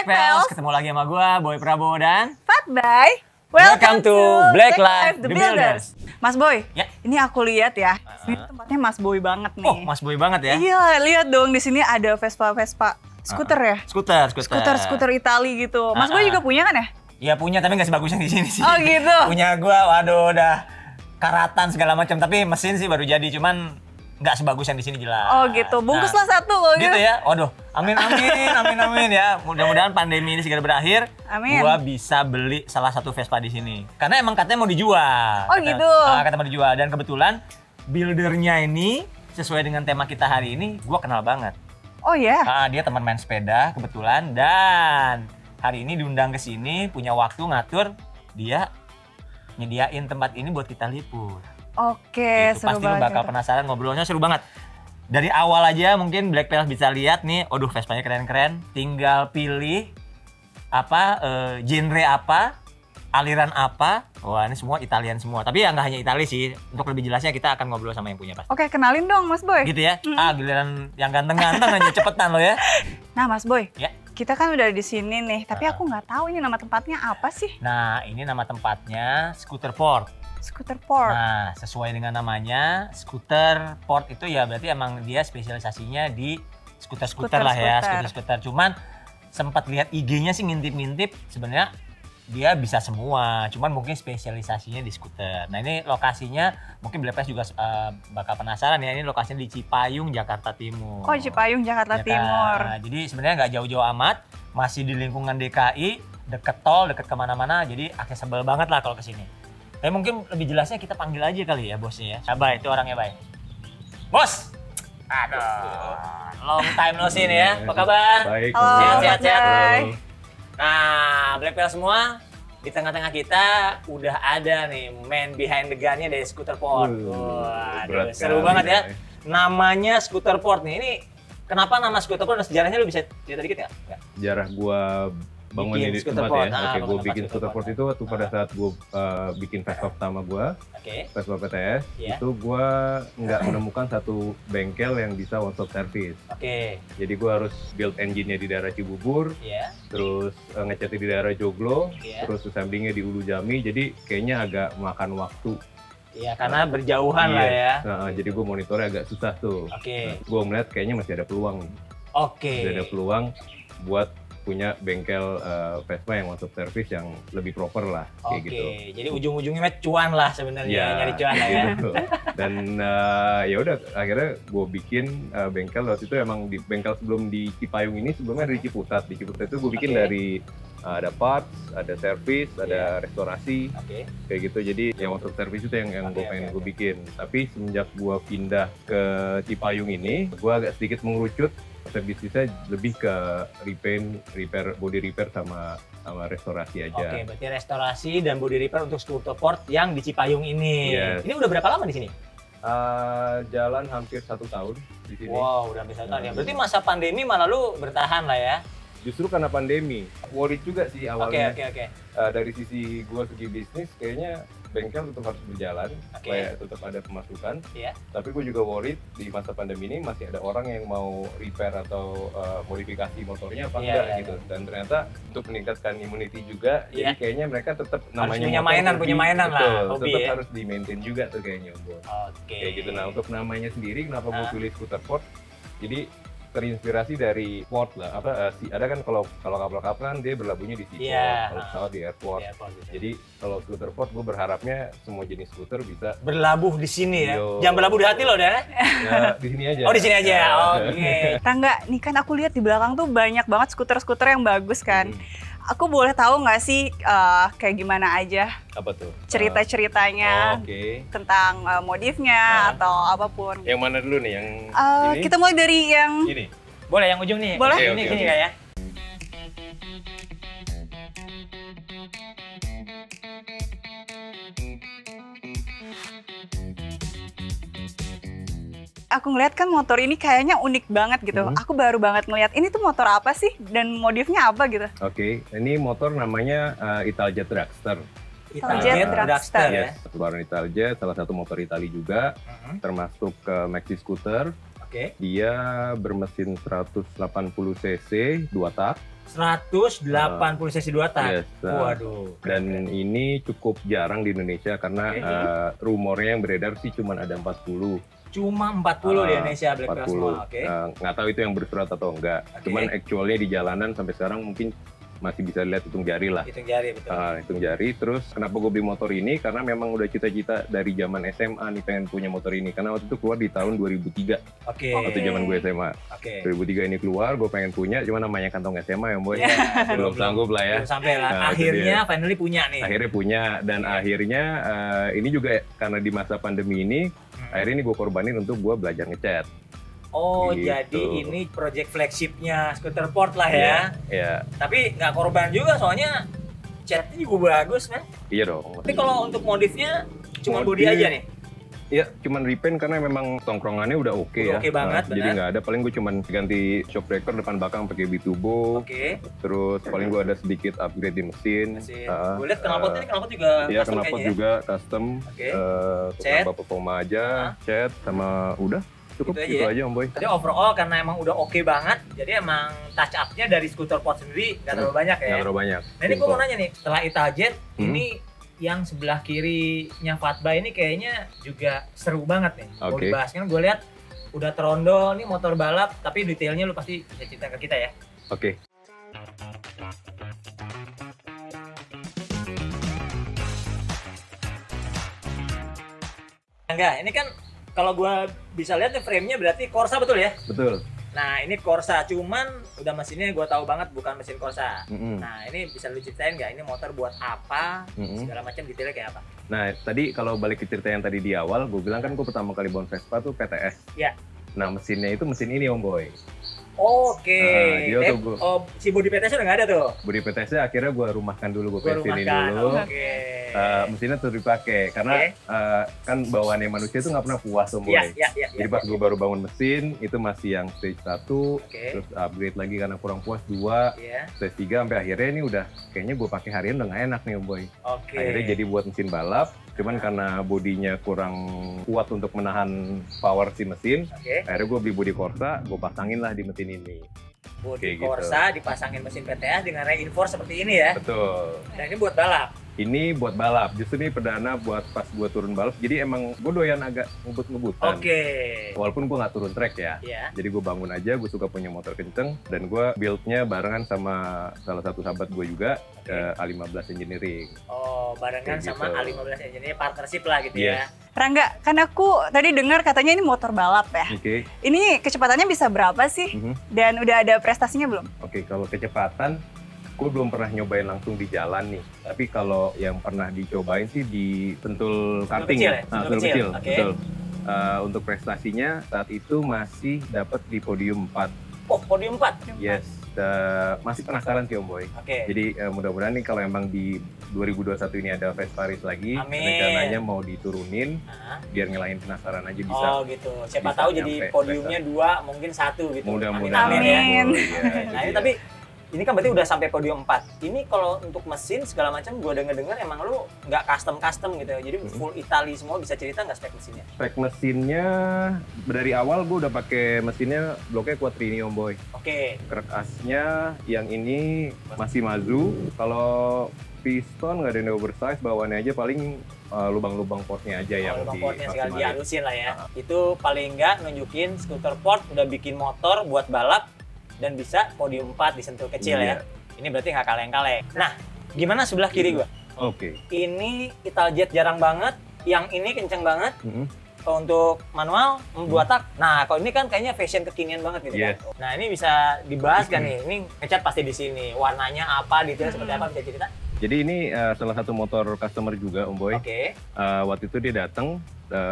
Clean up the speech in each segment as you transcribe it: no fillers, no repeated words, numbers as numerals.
Pals, ketemu lagi sama gue, Boy Prabowo dan Fatbay. Welcome to Black Life The Builders. Mas Boy, ya. Ini aku lihat ya, ini tempatnya Mas Boy banget nih. Oh, Mas Boy banget ya? Iya, lihat dong di sini ada Vespa skuter ya? Skuter Itali gitu. Mas Boy juga punya kan ya? Iya punya, tapi nggak sebagus yang di sini sih. Oh gitu. Punya gue, waduh udah karatan segala macam, tapi mesin sih baru jadi, cuman nggak sebagus yang di sini jelas. Oh gitu, bungkuslah satu kalau gitu ya. Waduh, amin ya. Mudah-mudahan pandemi ini segera berakhir. Amin. Gua bisa beli salah satu Vespa di sini. Karena emang katanya mau dijual. Oh gitu. Kata mau dijual, dan kebetulan buildernya ini sesuai dengan tema kita hari ini, gua kenal banget. Oh ya. Dia teman main sepeda kebetulan, dan hari ini diundang ke sini, punya waktu ngatur, dia nyediain tempat ini buat kita liput. Oke, seru pasti banget. lu bakal penasaran, ngobrolnya seru banget. Dari awal aja mungkin Black Pals bisa lihat nih, aduh Vespanya keren-keren. Tinggal pilih apa, genre apa, aliran apa. Wah ini semua Italian semua. Tapi ya nggak hanya Itali sih. Untuk lebih jelasnya kita akan ngobrol sama yang punya pasti. Oke, kenalin dong Mas Boy. Gitu ya. Giliran yang ganteng-ganteng aja cepetan lo ya. Nah Mas Boy, ya. Kita kan udah di sini nih, tapi aku nggak tahu ini nama tempatnya apa sih? Nah ini nama tempatnya Scooter Port. Scooter Port. Nah, sesuai dengan namanya, Scooter Port itu ya berarti emang dia spesialisasinya di skuter-skuter lah ya, skuter-skuter. Cuman sempat lihat IG-nya sih ngintip-ngintip, sebenarnya dia bisa semua, cuman mungkin spesialisasinya di skuter. Nah, ini lokasinya mungkin Black Pals juga bakal penasaran ya, ini lokasinya di Cipayung, Jakarta Timur. Oh, Cipayung, Jakarta Timur. Nah, jadi sebenarnya nggak jauh-jauh amat, masih di lingkungan DKI, deket tol, deket kemana-mana, jadi accessible banget lah kalau ke sini. Tapi mungkin lebih jelasnya kita panggil aja kali ya bosnya ya. Coba itu orangnya, Bay. Bos! Aduh, long time no see nih ya. Apa kabar? Baik. Halo, sehat-sehat. Nah, Black Pals semua, di tengah-tengah kita udah ada nih man behind the gun-nya dari Scooter Port. Waduh, seru banget ya. Namanya Scooter Port nih. Ini kenapa nama Scooter Port? Sejarahnya lu bisa cerita dikit nggak? Sejarah gua bangun ini tempat ya. Oke, gue bikin Scooter Port itu waktu pada saat gue bikin Vespa pertama gue, Vespa PTS, itu gue nggak menemukan satu bengkel yang bisa one stop service. Jadi gue harus build engine-nya di daerah Cibubur, terus ngecatnya di daerah Joglo, terus assemblingnya di Ulu Jami. Jadi kayaknya agak makan waktu. Iya, karena berjauhan lah ya. Nah, jadi gue monitornya agak susah tuh. Gue melihat kayaknya masih ada peluang. Masih ada peluang buat punya bengkel Vespa yang one stop service yang lebih proper lah, kayak gitu. Jadi ujung-ujungnya cuan lah sebenarnya, nyari cuan lah ya. Gitu. Dan ya udah akhirnya gue bikin bengkel waktu itu, emang di bengkel sebelum di Cipayung ini sebelumnya dari Ciputat. Di Ciputat itu gue bikin dari ada parts, ada service, ada restorasi, kayak gitu. Jadi yang one stop service itu yang gue pengen gue bikin. Tapi semenjak gue pindah ke Cipayung ini, gue agak sedikit mengerucut. Bisnisnya lebih ke repair, body repair sama restorasi aja. Berarti restorasi dan body repair untuk Scooter Port yang di Cipayung ini. Ini udah berapa lama di sini? Jalan hampir 1 tahun di sini. Wow, udah hampir 1 tahun ya. Berarti masa pandemi malah lu bertahan lah ya? Justru karena pandemi, worried juga sih awalnya. Oke. Dari sisi segi bisnis, kayaknya bengkel tetap harus berjalan, supaya tetap ada pemasukan. Tapi gue juga worried di masa pandemi ini masih ada orang yang mau repair atau modifikasi motornya apa enggak gitu. Dan ternyata untuk meningkatkan immunity juga, jadi kayaknya mereka tetap namanya punya mainan lah, hobi tetap ya? Harus di maintain juga tuh kayaknya, Bos. Kayak gitu. Nah, untuk namanya sendiri kenapa gue pilih Scooter Port? Jadi terinspirasi dari port lah, ada kan kalau kapal-kapal kan dia berlabuhnya di seaport, kalau pesawat di airport. Jadi kalau Scooter Port gue berharapnya semua jenis skuter bisa berlabuh di sini ya. Jangan berlabuh di hati lo, Dan. Ya, di sini aja. Oh, di sini aja. Oke. Rangga, nih kan aku lihat di belakang tuh banyak banget skuter-skuter yang bagus kan. Aku boleh tahu nggak sih kayak gimana aja? Apa tuh? Cerita-ceritanya tentang modifnya atau apapun. Yang mana dulu nih? Yang ini? Kita mulai dari yang ini. Boleh yang ujung nih. Boleh. Ini gini kayak. Aku ngeliat kan motor ini kayaknya unik banget gitu. Aku baru banget ngeliat ini tuh motor apa sih dan modifnya apa gitu. Ini motor namanya Italjet Dragster. Italjet Dragster ya. Keluaran Italjet, salah satu motor Itali juga, termasuk maxi scooter. Dia bermesin 180 cc, 2 tak. 180 cc 2 tak. Yes, Waduh. Dan ini cukup jarang di Indonesia karena rumornya yang beredar sih cuma ada 40. Cuma 40 di Indonesia Black 40. Plasma. Oke. Nggak tahu itu yang bersurat atau enggak. Cuman actualnya di jalanan sampai sekarang mungkin masih bisa lihat hitung jari lah. Hitung jari, betul. Hitung jari. Terus kenapa gue beli motor ini? Karena memang udah cita-cita dari zaman SMA nih pengen punya motor ini. Karena waktu itu keluar di tahun 2003. Oke. Waktu zaman gue SMA. Oke. 2003 ini keluar, gue pengen punya. Cuma namanya kantong SMA ya, Boy. Yeah. Belum sanggup lah ya. Belum sampai lah. Nah, itu Akhirnya dia. finally punya nih. Akhirnya punya. Dan akhirnya ini juga karena di masa pandemi ini, akhirnya ini gue korbanin untuk gue belajar ngecat. Oh, Gitu. jadi ini project flagshipnya Scooter Port lah ya. Iya. Tapi nggak korban juga soalnya catnya juga bagus, men. Iya dong. Tapi kalau untuk modifnya cuma Modif- body aja nih. Iya, cuman repaint karena memang tongkrongannya udah oke ya. Udah oke banget, Jadi benar. nggak ada, paling gue cuman ganti shock breaker depan belakang pakai B-Turbo. Oke. Terus paling gue ada sedikit upgrade di mesin. Gue lihat knalpotnya ini knalpot juga Iya, custom knalpot kayaknya ya. juga custom. Oke. Tukang bapak performa aja, cat sama udah. Cukup Gitu aja gitu ya? aja Om Boy. Jadi overall karena emang udah oke banget, jadi emang touch up-nya dari Scooter Port sendiri nggak terlalu banyak ya. Nggak terlalu banyak. Nah ini gue mau nanya nih, setelah Italjet, ini yang sebelah kirinya Fatba ini kayaknya juga seru banget nih. Mau Oke. dibahas kan gue lihat udah terondol nih motor balap, tapi detailnya lu pasti bisa cerita ke kita ya. Oke. Enggak, ini kan kalau gue bisa lihat nih frame-nya berarti Corsa betul ya? Betul. Nah ini Corsa, cuman udah mesinnya gue tahu banget bukan mesin Corsa. Mm-mm. Nah ini bisa lu ceritain nggak ini motor buat apa, segala macam detailnya kayak apa? Nah, tadi kalau balik ke cerita yang tadi di awal, gue bilang kan gue pertama kali bawa Vespa tuh PTS. Iya. Nah, mesinnya itu mesin ini Om Boy. Oke, dia tuh gua- oh si body PTS udah nggak ada tuh? Body PTS-nya akhirnya gue rumahkan dulu, gue Gua pensinin rumahkan, dulu. oke. Mesinnya tuh dipakai karena kan bawaannya manusia itu nggak pernah puas Om Boy. Iya. Jadi pas gue baru bangun mesin itu masih yang stage 1, Oke. terus upgrade lagi karena kurang puas 2, Iya. stage 3 sampai akhirnya ini udah kayaknya gue pakai harian udah nggak enak nih Om Boy. Oke. Akhirnya jadi buat mesin balap, cuman karena bodinya kurang kuat untuk menahan power si mesin, Oke. akhirnya gue beli bodi Corsa, gue pasangin lah di mesin ini. Body Kayak gitu. Corsa dipasangin mesin PTS dengan reinforce seperti ini ya. Betul. Dan ini buat balap. Ini buat balap, justru ini perdana buat pas gue turun balap, jadi emang gue doyan agak ngebut-ngebutan. Oke. Walaupun gue nggak turun track ya. Iya. Jadi gue bangun aja, gue suka punya motor kenceng, dan gue build-nya barengan sama salah satu sahabat gue juga, A15 Engineering. Oh, barengan Kayak sama gitu. A15 Engineer partnership lah gitu Yes. ya. Rangga, kan aku tadi dengar katanya ini motor balap ya. Oke. Ini kecepatannya bisa berapa sih? Mhm. Dan udah ada prestasinya belum? Oke, kalau kecepatan, gue belum pernah nyobain langsung di jalan nih. Tapi kalau yang pernah dicobain sih di Sentul karting. kecil ya? Nah, Sentul Sentul kecil, kecil, oke. betul. Untuk prestasinya saat itu masih dapat di podium 4. Oh, podium 4. Yes, masih penasaran sih Om Boy. Oke. Jadi mudah-mudahan nih kalau emang di 2021 ini ada Vespa Race lagi, Amin. rencananya mau diturunin Nah. biar ngelain penasaran aja bisa. Oh gitu. Siapa bisa tahu jadi nyampe podiumnya 2, mungkin 1 gitu. Mudah-mudahan. Amin, ya. Amin. Iya, itu Nah, ini dia. tapi ini kan berarti udah sampai podium 4. Ini kalau untuk mesin segala macam gue denger-dengar emang lu nggak custom gitu ya. Jadi full Italy semua, bisa cerita nggak spek mesinnya? Spek mesinnya dari awal gue udah pakai mesinnya bloknya Quattrini Om Boy. Oke. Krek asnya yang ini masih Mazu. Kalau piston nggak ada yang oversize, bawaannya aja paling lubang-lubang portnya aja yang Kalau portnya sekali dimaksimalin. dihalusin lah ya. Itu paling nggak nunjukin Scooter Port udah bikin motor buat balap dan bisa podium 4 di Sentul kecil Iya. ya. Ini berarti nggak kaleng-kaleng. Nah, gimana sebelah kiri gua? Oke. Ini Italjet jarang banget, yang ini kenceng banget. Mhm. Kalau untuk manual 2 tak. Nah, kalau ini kan kayaknya fashion kekinian banget gitu Yes. kan. Nah, ini bisa dibahas kan nih. Ini ngecat pasti di sini. Warnanya apa, detail seperti apa, bisa cerita? Jadi ini salah satu motor customer juga Om Boy. Oke. Waktu itu dia datang,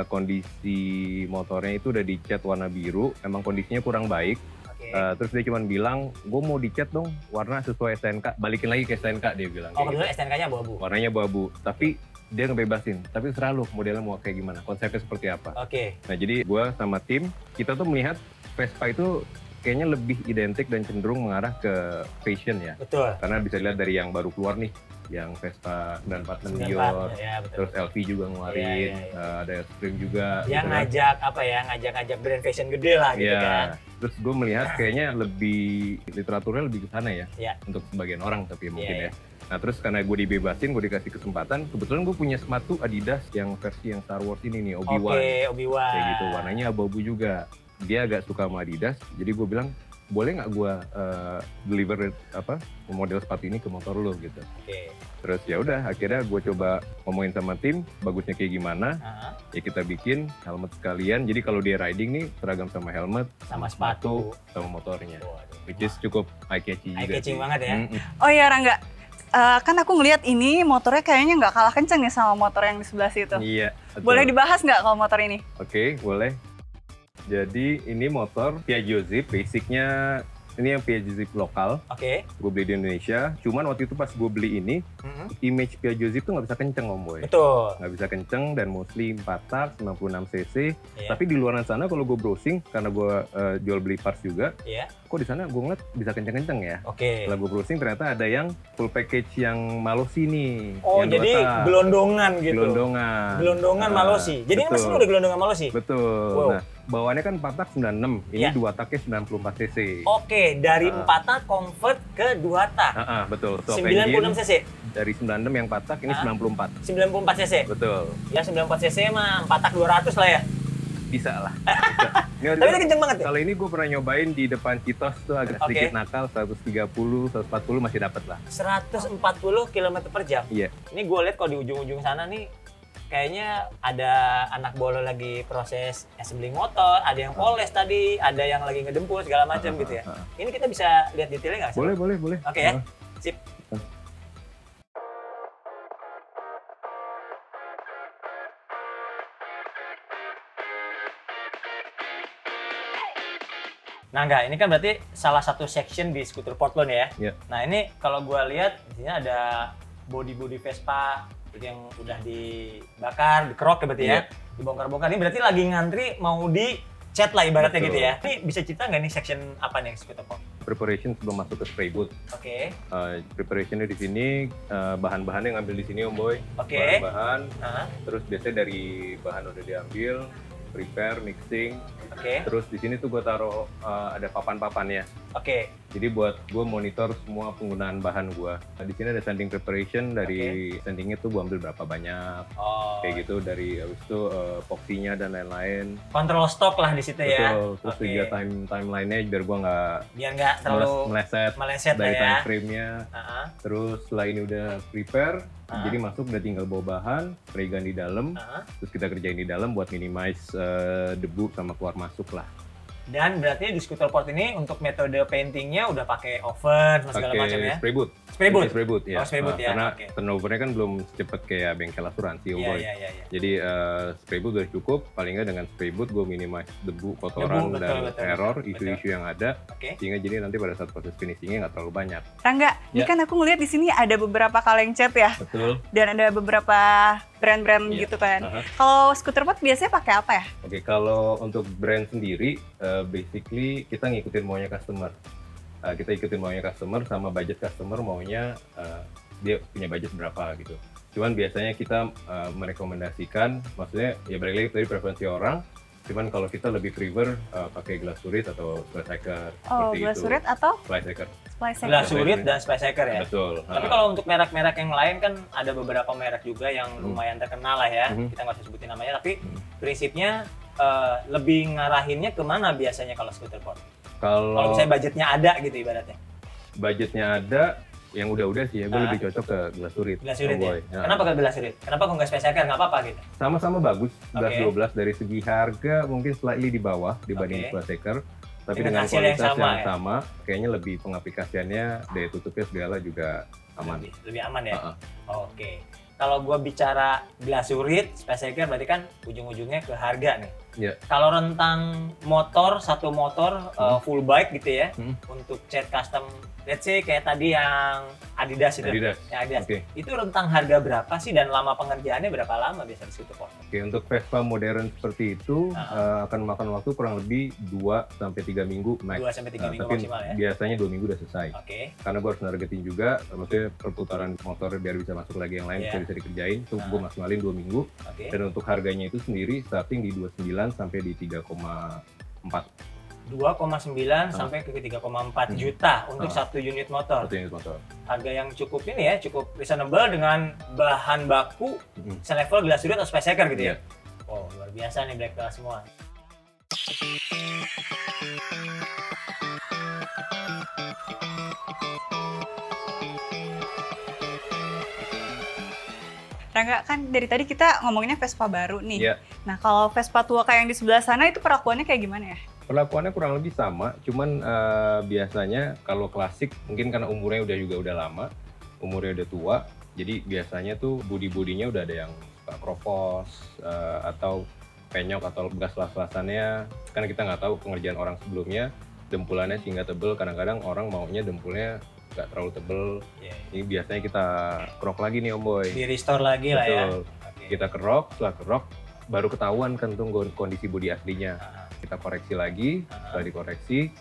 kondisi motornya itu udah dicat warna biru, emang kondisinya kurang baik. Oke. Terus dia cuma bilang, gue mau dicat dong warna sesuai STNK, balikin lagi ke STNK dia bilang. Oh, kayak kebetulan gitu. STNK-nya abu-abu. Warnanya abu-abu, tapi dia ngebebasin. Tapi serah lu modelnya mau kayak gimana, konsepnya seperti apa. Oke. Nah jadi gue sama tim, kita tuh melihat Vespa itu kayaknya lebih identik dan cenderung mengarah ke fashion ya. Betul. Karena bisa dilihat dari yang baru keluar nih, yang Vespa 946 94, Dior, ya, betul. terus LV juga ngeluarin, ada Supreme juga. Yang gitu kan. ngajak apa ya, ngajak brand fashion gede lah gitu Iya. kan. Terus gue melihat kayaknya lebih literaturnya lebih ke sana ya, Iya. untuk sebagian orang tapi mungkin Iya, ya. Nah terus karena gue dibebasin, gue dikasih kesempatan, kebetulan gue punya sepatu Adidas yang versi yang Star Wars ini nih, Obi-Wan. Oke, Obi-Wan. Kayak gitu, warnanya abu-abu juga. Dia agak suka sama Adidas, jadi gue bilang, boleh nggak gue deliver model sepatu ini ke motor lo gitu. Oke. Terus ya udah, akhirnya gue coba ngomongin sama tim, bagusnya kayak gimana. Ya kita bikin helmet sekalian, jadi kalau dia riding nih, seragam sama helmet, Sama sepatu. sama motornya. Waduh. Which is cukup eye-catchy juga Eye-catching sih. banget ya. Oh iya Rangga, kan aku ngeliat ini motornya kayaknya nggak kalah kenceng nih sama motor yang di sebelah situ. Iya, betul. Boleh dibahas nggak kalau motor ini? Oke, boleh. Jadi ini motor Piaggio Zip, basicnya ini yang Piaggio Zip lokal. Oke. Gue beli di Indonesia, cuman waktu itu pas gue beli ini, image Piaggio Zip tuh nggak bisa kenceng Om Boy. Betul. Nggak bisa kenceng dan mostly 4 tak, 96 cc. Iya. Tapi di luar sana kalau gue browsing, karena gue jual beli parts juga, Iya. kok di sana gue ngeliat bisa kenceng-kenceng ya. Oke. Setelah gue browsing ternyata ada yang full package yang Malosi nih. Oh, yang jadi 2 tak. gelondongan gitu. Gelondongan. Gelondongan Nah, Malosi. Jadi ini mesin betul. udah gelondongan Malosi? Betul. Wow. Nah, bawaannya kan 4 tak 96, ini Iya. 2 taknya 94 cc. Oke, dari 4 tak convert ke 2 tak. Betul. Top 96 engine, cc. dari 96 yang 4 tak, ini 94. 94 cc. Betul. Ya 94 cc mah 4 tak 200 lah ya. Bisa lah. Bisa. Ini Tapi ini kenceng banget ya? kalau ini gue pernah nyobain di depan Citos tuh agak Oke. sedikit nakal, 130, 140 masih dapat lah. 140 km per jam. Iya. Ini gue lihat kalau di ujung-ujung sana nih kayaknya ada anak bolo lagi proses assembling motor, ada yang poles tadi, ada yang lagi ngedempul segala macam gitu ya. Ini kita bisa lihat detailnya nggak sih? Boleh. Oke ya, sip. Nah enggak, ini kan berarti salah satu section di skuter Portland ya. Iya. Nah ini kalau gue lihat di sini ada body Vespa yang udah dibakar, dikerok ya berarti ya, Iya. dibongkar-bongkar. Ini berarti lagi ngantri mau di cat lah ibaratnya Betul. gitu ya. Ini bisa cerita nggak nih section apa nih skuter Portland? Preparation sebelum masuk ke spray boot. Oke, Preparationnya di sini, bahan-bahannya ngambil di sini Om Boy. Oke. Bahan-bahan, nah, terus biasanya dari bahan udah diambil, prepare, mixing. oke, Terus di sini tuh gue taruh ada papan-papannya. oke. Jadi buat gue monitor semua penggunaan bahan gue. Nah, di sini ada sanding preparation, dari sandingnya tuh gue ambil berapa banyak. Oh, Kayak gitu, dari habis itu epoxinya dan lain-lain. kontrol stok lah di situ ya. Betul, terus Oke. juga timeline-nya biar gue nggak Biar nggak terlalu meleset meleset lah dari ya. time frame-nya. Ah, Terus setelah ini udah prepare, Ah. jadi masuk udah tinggal bawa bahan, spray gun di dalam, ah. terus kita kerjain di dalam buat minimize debu sama keluar masuk lah. Dan berarti di skuter port ini untuk metode paintingnya udah pakai oven sama segala Pakai macam ya. spray boot. Spray boot? Spray boot ya. Oh, spray boot ya, Karena oke. turnovernya kan belum secepat kayak bengkel asuransi, Om Iya, Boy. iya, iya. Jadi spray boot udah cukup, paling nggak dengan spray boot gue minimize debu, kotoran, Debu, dan betul, error, betul. isu-isu yang ada. Oke. Sehingga jadi nanti pada saat proses finishingnya nggak terlalu banyak. Rangga, ini Ya. kan aku ngeliat di sini ada beberapa kaleng cat ya, Betul. dan ada beberapa brand-brand Iya. gitu kan. Aha. Kalau skuter pot biasanya pakai apa ya? Oke, kalau untuk brand sendiri, basically kita ngikutin maunya customer. Kita ikutin maunya customer sama budget customer maunya dia punya budget berapa gitu. Cuman biasanya kita merekomendasikan, maksudnya ya balik lagi dari preferensi orang. Cuman kalau kita lebih prefer pakai glasurit atau splicehacker Oh, seperti itu. glasurit atau Splicehacker. splice Glasurit dan Spacehacker ya. Betul. Tapi kalau untuk merek-merek yang lain kan ada beberapa merek juga yang lumayan terkenal lah ya. Mhm. Kita nggak usah sebutin namanya, tapi prinsipnya lebih ngarahinnya kemana biasanya kalau skuter port? Kalau kalau misalnya budgetnya ada gitu ibaratnya. budgetnya ada, yang udah-udah sih ya, gue lebih cocok ke glasurit. Glasurit Oh boy. ya. Kenapa ke glasurit? Kenapa kok nggak Spacehacker? Nggak apa-apa gitu. Sama-sama bagus, Oke. 11-12 dari segi harga mungkin slightly di bawah dibanding Oke. splicehacker. Tapi Dengan dengan hasil yang kualitas sama, yang ya? sama, kayaknya lebih pengaplikasiannya, daya tutupnya segala juga aman. Lebih aman ya. Uh-uh. Oke. Kalau gua bicara glasurit, Spacehacker berarti kan ujung-ujungnya ke harga nih. Iya. Kalau rentang motor, satu motor full bike gitu ya, untuk cat custom, let's say kayak tadi yang Adidas itu. Adidas. Ya, Adidas. Oke. Itu rentang harga berapa sih dan lama pengerjaannya berapa lama biasanya di Scooterport? Oke, untuk Vespa modern seperti itu akan memakan waktu kurang lebih 2-3 minggu max. 2-3 minggu Tapi maksimal ya? biasanya 2 minggu udah selesai. Oke. Karena gue harus nargetin juga, maksudnya perputaran motor biar bisa masuk lagi yang lain, bisa dikerjain. Itu gue maksimalin 2 minggu. Oke. Dan untuk harganya itu sendiri starting di 29 sampai di 3,4 2,9 sampai ke 3,4 juta untuk satu unit motor. satu unit motor. Harga yang cukup ini ya, cukup reasonable dengan bahan baku selevel Glashwood atau Spacecracker gitu ya. Oh, luar biasa nih Black Belt semua. Rangga, kan dari tadi kita ngomonginnya Vespa baru nih. Iya. Nah, kalau Vespa tua kayak yang di sebelah sana itu perlakuannya kayak gimana ya? Perlakuannya kurang lebih sama, cuman biasanya kalau klasik mungkin karena umurnya udah lama, umurnya udah tua, jadi biasanya tuh bodi-bodinya udah ada yang kropos atau penyok atau bekas las-lasannya, karena kita nggak tahu pengerjaan orang sebelumnya, dempulannya sehingga tebel, kadang-kadang orang maunya dempulnya nggak terlalu tebel. Ini biasanya kita kerok lagi nih Om Boy. Di restore lagi lah ya. Kita kerok, setelah kerok baru ketahuan kan tuh kondisi bodi aslinya. Kita koreksi lagi, setelah dikoreksi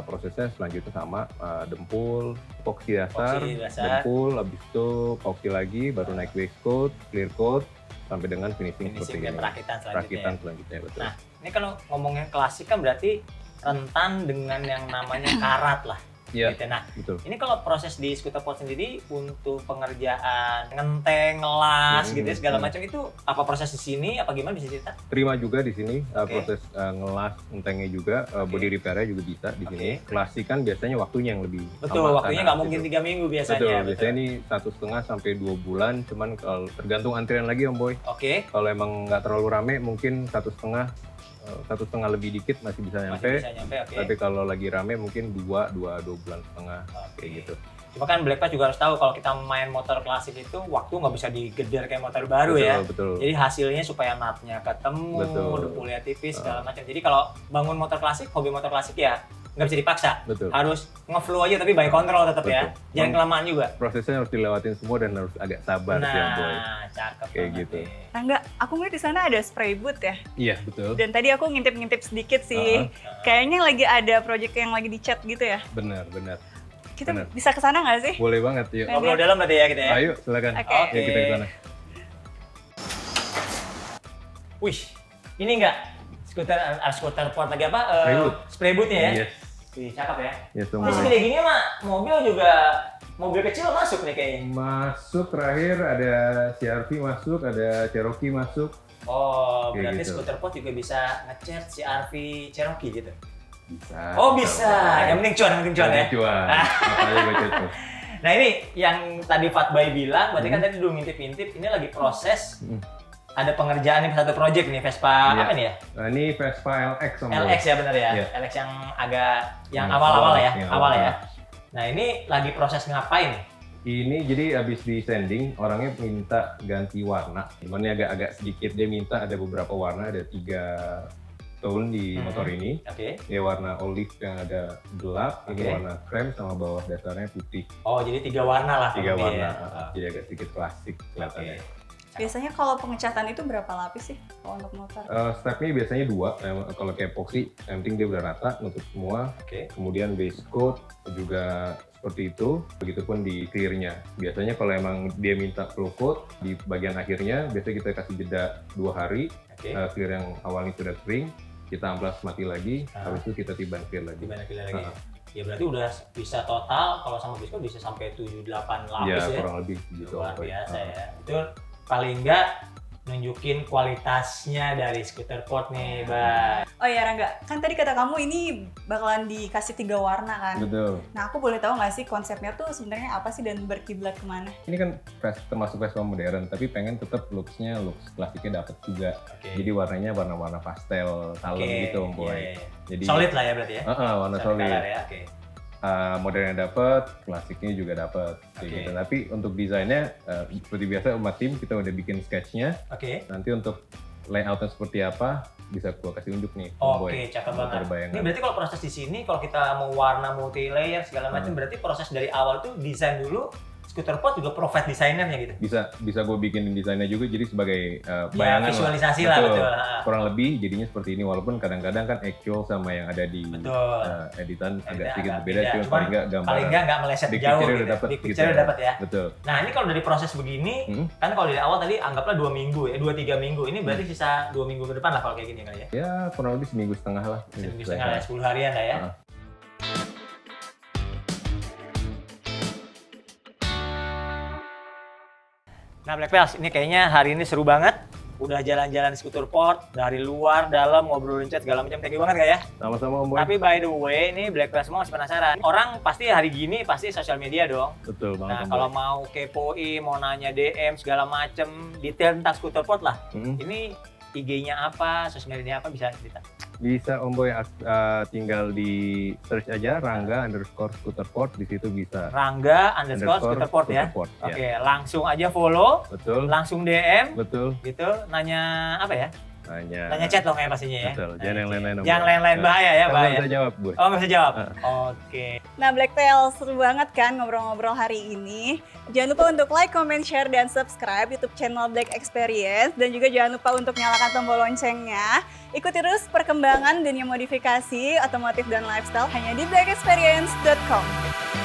prosesnya selanjutnya sama dempul, epoxy dasar, dempul, habis itu epoxy lagi, baru naik base coat, clear coat, sampai dengan finishing seperti ini. Perakitan selanjutnya, betul. Nah, ini kalau ngomongin klasik kan berarti rentan dengan yang namanya karat lah. Iya, gitu. Nah, betul. Ini kalau proses di Scooterport sendiri untuk pengerjaan ngenteng, ngelas gitu ya, segala macam itu apa proses di sini? Apa gimana bisa cerita? Terima juga di sini proses ngelas ngentengnya juga, body repair-nya juga bisa di sini. Klasik kan biasanya waktunya yang lebih betul, lama, waktunya nggak mungkin 3 minggu biasanya. Betul, biasanya ini 1,5 sampai 2 bulan, cuman kalau tergantung antrian lagi Om Boy. Oke. Kalau emang nggak terlalu rame mungkin 1,5 lebih dikit masih bisa nyampe. Tapi kalau lagi rame mungkin 2 bulan setengah kayak gitu. Cuma kan Black Belt juga harus tahu kalau kita main motor klasik itu waktu nggak bisa digeder kayak motor baru ya. Betul. Jadi hasilnya supaya nutnya ketemu, dempulnya tipis segala macam. Jadi kalau bangun motor klasik, hobi motor klasik ya nggak bisa dipaksa. Betul. Harus nge-flow aja tapi by control tetap ya. Jangan kelamaan juga. Prosesnya harus dilewatin semua dan harus agak sabar sih Om Boy. Cakep kayak gitu. Rangga, aku ngeliat di sana ada spray boot ya. Iya, betul. Dan tadi aku ngintip-ngintip sedikit sih. Kayaknya lagi ada project yang lagi dicat gitu ya. Benar. Kita bisa ke sana nggak sih? Boleh banget, yuk. Ngobrol dalam berarti ya kita ya. Ayo, silakan. Oke. Yuk kita ke sana. Wih, ini enggak Scooterport lagi apa? Spray bootnya ya? Yes. Wih, cakep ya. Yes, Ini segede gini mah mobil juga, mobil kecil masuk nih kayaknya. Masuk terakhir ada CR-V masuk, ada Cherokee masuk. Oh, kayak berarti gitu. Scooterport juga bisa nge-chat CR-V Cherokee gitu? Bisa. Oh bisa, yang penting cuan ya? Cuan, makanya gue cocok. Nah ini yang tadi Fatbay bilang, berarti kan tadi dulu ngintip-ngintip, ini lagi proses ada pengerjaan nih satu project nih Vespa apa nih ya? Nah, ini Vespa LX sama LX ya bener ya? Iya. LX yang agak yang awal-awal ya? Yang Awal awal. ya? Nah ini lagi proses ngapain? Ini jadi habis di sanding, orangnya minta ganti warna. Cuman ini agak sedikit, dia minta ada beberapa warna, ada 3 tone di motor ini. Oke. Ya warna olive yang ada gelap, ini warna krem sama bawah dasarnya putih. Oh jadi 3 warna lah. 3 kurang lebih warna, ya? jadi agak sedikit klasik kelihatannya. Biasanya kalau pengecatan itu berapa lapis sih kalau untuk motor? Stepnya biasanya 2, kalau kayak epoxy, yang penting dia udah rata, nutup semua. Oke. Kemudian base coat juga seperti itu, begitupun di clear-nya. Biasanya kalau emang dia minta full coat, di bagian akhirnya biasanya kita kasih jeda 2 hari, clear yang awalnya sudah kering, kita amplas mati lagi, habis itu kita tiban clear lagi. Ya berarti udah bisa total, kalau sama base coat bisa sampai 7-8 lapis ya? Kurang lebih gitu. Luar biasa ya. Itu paling enggak nunjukin kualitasnya dari Scooterport nih, Bang. Oh iya Rangga, kan tadi kata kamu ini bakalan dikasih 3 warna kan? Betul. Nah aku boleh tahu nggak sih konsepnya tuh sebenarnya apa sih dan berkiblat kemana? Ini kan termasuk Vespa modern, tapi pengen tetap looks-nya, looks klasiknya dapat juga. Jadi warnanya warna-warna pastel, kalem gitu Om Boy. Jadi solid lah ya berarti ya? warna solid. Ya? Modernnya dapat, klasiknya juga dapat, gitu. Tapi untuk desainnya seperti biasa umat tim kita udah bikin sketchnya. Nanti untuk layoutnya seperti apa, bisa gua kasih unjuk nih. Oke, cakep banget. Ini berarti kalau proses di sini, kalau kita mau warna multi layer segala macam, berarti proses dari awal tuh desain dulu. Scooter Pod juga provide desainernya gitu. Bisa gue bikin desainnya juga, jadi sebagai bayangan visualisasi lah, betul. Kurang lebih jadinya seperti ini, walaupun kadang-kadang kan actual sama yang ada di editan agak sedikit berbeda, cuma paling nggak meleset jauh gitu. Di picture udah dapat ya. Betul. Nah ini kalau dari proses begini, kan kalau dari awal tadi anggaplah 2 minggu ya, 2-3 minggu. Ini berarti sisa 2 minggu ke depan lah kalau kayak gini kali ya? Ya kurang lebih seminggu setengah lah. Seminggu setengah ya, 10 harian lah ya. Nah Black Pals, ini kayaknya hari ini seru banget. Udah jalan-jalan Scooter Pod, dari luar, dalam, ngobrolin chat segala macam. Thank you banget Kak ya. Sama-sama Om Boy. Tapi by the way, ini Black Pals semua masih penasaran. Orang pasti hari gini pasti sosial media dong. Betul banget. Nah kalau mau kepoin, mau nanya DM segala macem, detail tentang Scooter Pod lah. Ini IG-nya apa, sosial media apa, bisa cerita? Bisa Om Boy, tinggal di search aja Rangga_ScooterPod, di situ bisa. Rangga_ScooterPod ya. Oke, langsung aja follow. Betul. Langsung DM. Betul. Gitu, nanya apa ya? Tanya chat dong ya pastinya ya. Betul. Jangan yang lain-lain. Jangan lain-lain, bahaya ya, bahaya. Nggak bisa jawab, Bu. Oh, nggak bisa jawab. Oke. Nah, Black Pals, seru banget kan ngobrol-ngobrol hari ini. Jangan lupa untuk like, comment, share, dan subscribe YouTube channel Black Experience. Dan juga jangan lupa untuk nyalakan tombol loncengnya. Ikuti terus perkembangan dunia modifikasi, otomotif, dan lifestyle hanya di blackexperience.com.